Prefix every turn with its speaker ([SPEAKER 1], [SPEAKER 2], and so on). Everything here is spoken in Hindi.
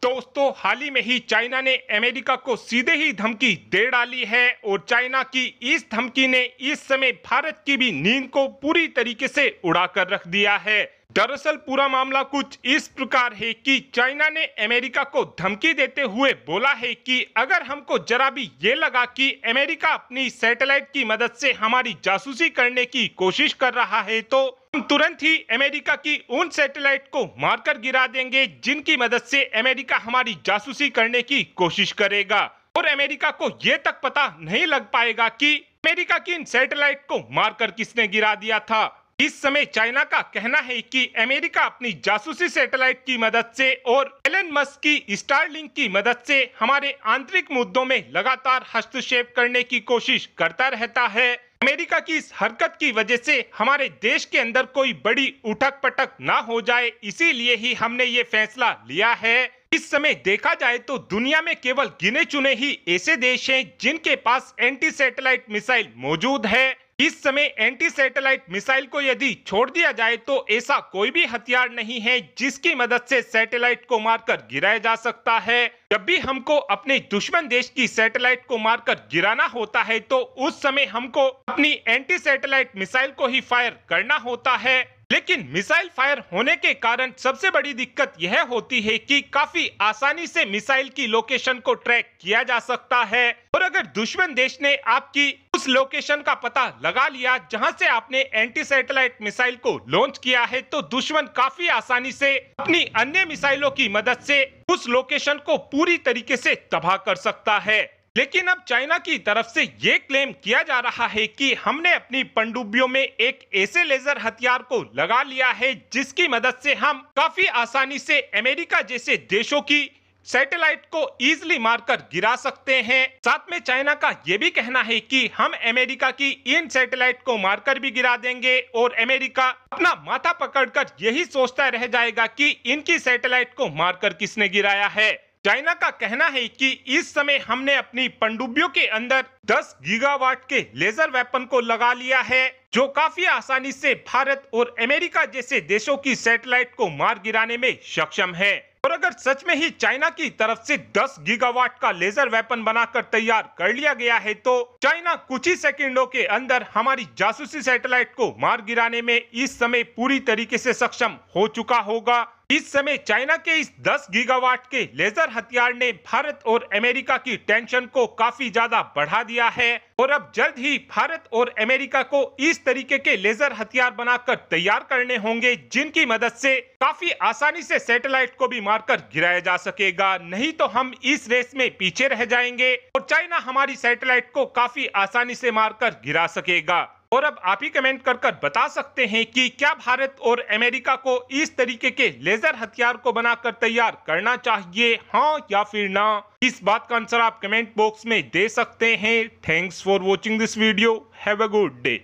[SPEAKER 1] दोस्तों, हाल ही में ही चाइना ने अमेरिका को सीधे ही धमकी दे डाली है और चाइना की इस धमकी ने इस समय भारत की भी नींद को पूरी तरीके से उड़ाकर रख दिया है। दरअसल पूरा मामला कुछ इस प्रकार है कि चाइना ने अमेरिका को धमकी देते हुए बोला है कि अगर हमको जरा भी ये लगा कि अमेरिका अपनी सैटेलाइट की मदद से हमारी जासूसी करने की कोशिश कर रहा है तो हम तुरंत ही अमेरिका की उन सैटेलाइट को मारकर गिरा देंगे जिनकी मदद से अमेरिका हमारी जासूसी करने की कोशिश करेगा। और अमेरिका को ये तक पता नहीं लग पाएगा कि अमेरिका की इन सैटेलाइट को मारकर किसने गिरा दिया था। इस समय चाइना का कहना है कि अमेरिका अपनी जासूसी सैटेलाइट की मदद से और एलन मस्क की स्टारलिंक की मदद से हमारे आंतरिक मुद्दों में लगातार हस्तक्षेप करने की कोशिश करता रहता है। अमेरिका की इस हरकत की वजह से हमारे देश के अंदर कोई बड़ी उठक पटक ना हो जाए, इसीलिए ही हमने ये फैसला लिया है। इस समय देखा जाए तो दुनिया में केवल गिने चुने ही ऐसे देश हैं जिनके पास एंटी सैटेलाइट मिसाइल मौजूद है। इस समय एंटी सैटेलाइट मिसाइल को यदि छोड़ दिया जाए तो ऐसा कोई भी हथियार नहीं है जिसकी मदद से सैटेलाइट को मारकर गिराया जा सकता है। जब भी हमको अपने दुश्मन देश की सैटेलाइट को मारकर गिराना होता है तो उस समय हमको अपनी एंटी सैटेलाइट मिसाइल को ही फायर करना होता है। लेकिन मिसाइल फायर होने के कारण सबसे बड़ी दिक्कत यह होती है कि काफी आसानी से मिसाइल की लोकेशन को ट्रैक किया जा सकता है। और अगर दुश्मन देश ने आपकी उस लोकेशन का पता लगा लिया जहां से आपने एंटी सैटेलाइट मिसाइल को लॉन्च किया है तो दुश्मन काफी आसानी से अपनी अन्य मिसाइलों की मदद से उस लोकेशन को पूरी तरीके से तबाह कर सकता है। लेकिन अब चाइना की तरफ से ये क्लेम किया जा रहा है कि हमने अपनी पनडुब्बियों में एक ऐसे लेजर हथियार को लगा लिया है जिसकी मदद से हम काफी आसानी से अमेरिका जैसे देशों की सैटेलाइट को इजीली मारकर गिरा सकते हैं। साथ में चाइना का ये भी कहना है कि हम अमेरिका की इन सैटेलाइट को मारकर भी गिरा देंगे और अमेरिका अपना माथा पकड़कर यही सोचता रह जाएगा कि इनकी सैटेलाइट को मारकर किसने गिराया है। चाइना का कहना है कि इस समय हमने अपनी पनडुब्बियों के अंदर 10 गीगावाट के लेजर वेपन को लगा लिया है जो काफी आसानी से भारत और अमेरिका जैसे देशों की सैटेलाइट को मार गिराने में सक्षम है। और अगर सच में ही चाइना की तरफ से 10 गीगावाट का लेजर वेपन बनाकर तैयार कर लिया गया है तो चाइना कुछ ही सेकंडों के अंदर हमारी जासूसी सैटेलाइट को मार गिराने में इस समय पूरी तरीके से सक्षम हो चुका होगा। इस समय चाइना के इस 10 गीगावाट के लेजर हथियार ने भारत और अमेरिका की टेंशन को काफी ज्यादा बढ़ा दिया है और अब जल्द ही भारत और अमेरिका को इस तरीके के लेजर हथियार बनाकर तैयार करने होंगे जिनकी मदद से काफी आसानी से सैटेलाइट को भी मारकर गिराया जा सकेगा। नहीं तो हम इस रेस में पीछे रह जाएंगे और चाइना हमारी सैटेलाइट को काफी आसानी से मारकर गिरा सकेगा। और अब आप ही कमेंट कर बता सकते हैं कि क्या भारत और अमेरिका को इस तरीके के लेजर हथियार को बनाकर तैयार करना चाहिए, हाँ या फिर ना। इस बात का आंसर आप कमेंट बॉक्स में दे सकते हैं। Thanks for watching this video. Have a good day.